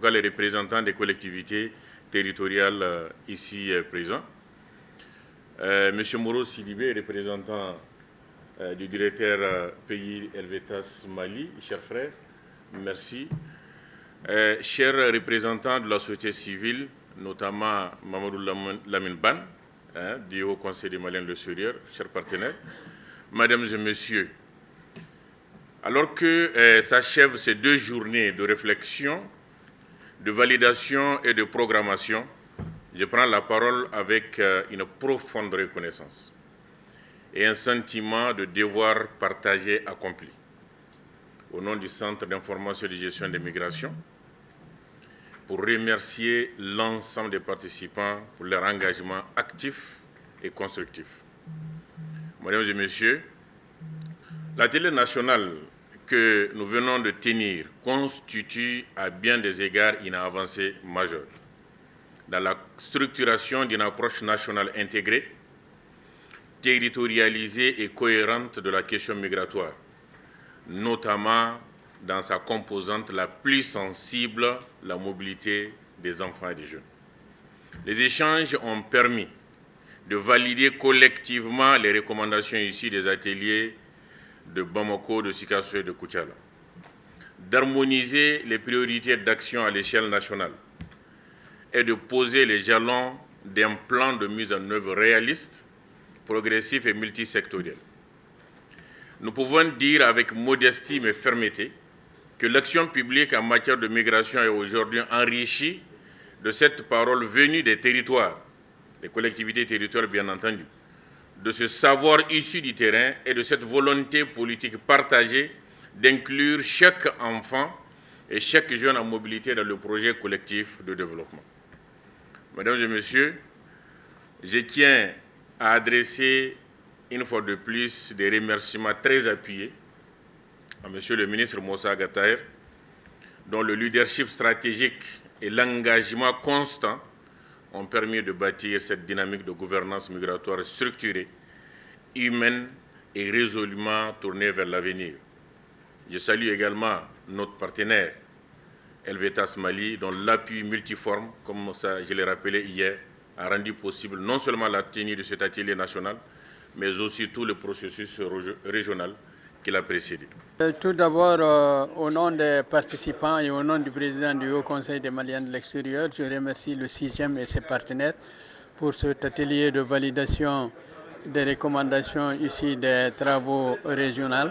cas les représentants des collectivités territoriales ici présents. Monsieur Moro Sidibé, représentant du directeur pays Helvetas Mali, chers frères, merci. Chers représentants de la société civile, notamment Mamadou Lamine Ban, du Haut Conseil des Maliens de l'extérieur, chers partenaires, mesdames et messieurs, alors que s'achèvent ces 2 journées de réflexion, de validation et de programmation, je prends la parole avec une profonde reconnaissance et un sentiment de devoir partagé accompli. Au nom du Centre d'information et de gestion des migrations, pour remercier l'ensemble des participants pour leur engagement actif et constructif. Mesdames et messieurs, l'atelier national que nous venons de tenir constitue à bien des égards une avancée majeure dans la structuration d'une approche nationale intégrée, territorialisée et cohérente de la question migratoire, notamment dans sa composante la plus sensible, la mobilité des enfants et des jeunes. Les échanges ont permis de valider collectivement les recommandations issues des ateliers de Bamako, de Sikasso et de Koutiala, d'harmoniser les priorités d'action à l'échelle nationale et de poser les jalons d'un plan de mise en œuvre réaliste, progressif et multisectoriel. Nous pouvons dire avec modestie mais fermeté que l'action publique en matière de migration est aujourd'hui enrichie de cette parole venue des territoires, des collectivités territoriales bien entendu, de ce savoir issu du terrain et de cette volonté politique partagée d'inclure chaque enfant et chaque jeune en mobilité dans le projet collectif de développement. Mesdames et messieurs, je tiens à adresser une fois de plus des remerciements très appuyés à Monsieur le ministre Moussa Gataïr, dont le leadership stratégique et l'engagement constant ont permis de bâtir cette dynamique de gouvernance migratoire structurée, humaine et résolument tournée vers l'avenir. Je salue également notre partenaire, Helvetas Mali, dont l'appui multiforme, comme ça je l'ai rappelé hier, a rendu possible non seulement la tenue de cet atelier national, mais aussi tout le processus régional qui l'a précédé. Tout d'abord, au nom des participants et au nom du président du Haut Conseil des Maliens de l'extérieur, je remercie le 6e et ses partenaires pour cet atelier de validation des recommandations ici des travaux régionaux.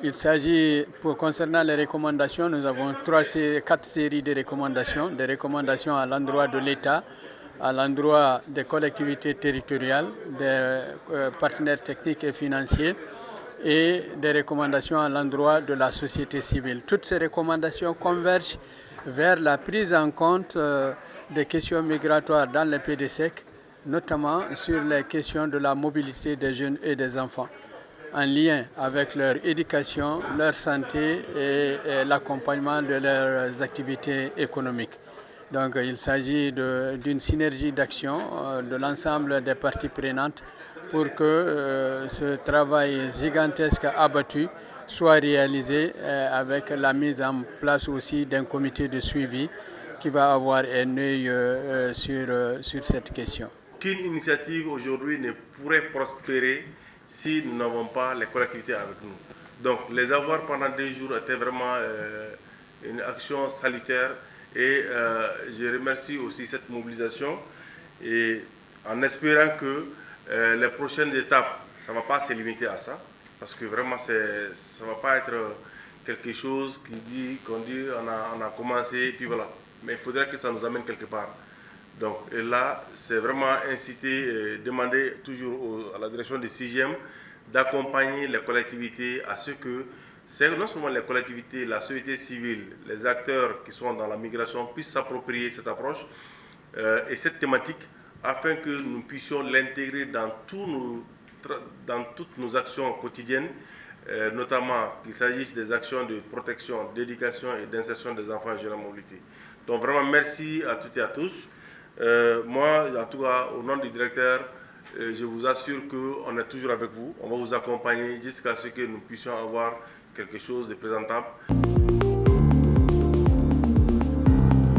Il s'agit, concernant les recommandations, nous avons 4 séries de recommandations à l'endroit de l'État, à l'endroit des collectivités territoriales, des partenaires techniques et financiers et des recommandations à l'endroit de la société civile. Toutes ces recommandations convergent vers la prise en compte des questions migratoires dans les PDSEC, notamment sur les questions de la mobilité des jeunes et des enfants, en lien avec leur éducation, leur santé et l'accompagnement de leurs activités économiques. Donc il s'agit d'une synergie d'action de l'ensemble des parties prenantes pour que ce travail gigantesque abattu soit réalisé avec la mise en place aussi d'un comité de suivi qui va avoir un œil sur cette question. Aucune initiative aujourd'hui ne pourrait prospérer si nous n'avons pas les collectivités avec nous. Donc les avoir pendant 2 jours était vraiment une action salutaire et je remercie aussi cette mobilisation et en espérant que les prochaines étapes, ça ne va pas se limiter à ça parce que vraiment ça ne va pas être quelque chose qu'on dit on a commencé et puis voilà. Mais il faudrait que ça nous amène quelque part. Donc et là, c'est vraiment inciter, demander toujours à la direction du 6e d'accompagner les collectivités à ce que, non seulement les collectivités, la société civile, les acteurs qui sont dans la migration puissent s'approprier cette approche et cette thématique afin que nous puissions l'intégrer dans toutes nos actions quotidiennes, notamment qu'il s'agisse des actions de protection, d'éducation et d'insertion des enfants et jeunes en mobilité. Donc vraiment merci à toutes et à tous. Moi, en tout cas, au nom du directeur, je vous assure qu'on est toujours avec vous. On va vous accompagner jusqu'à ce que nous puissions avoir quelque chose de présentable.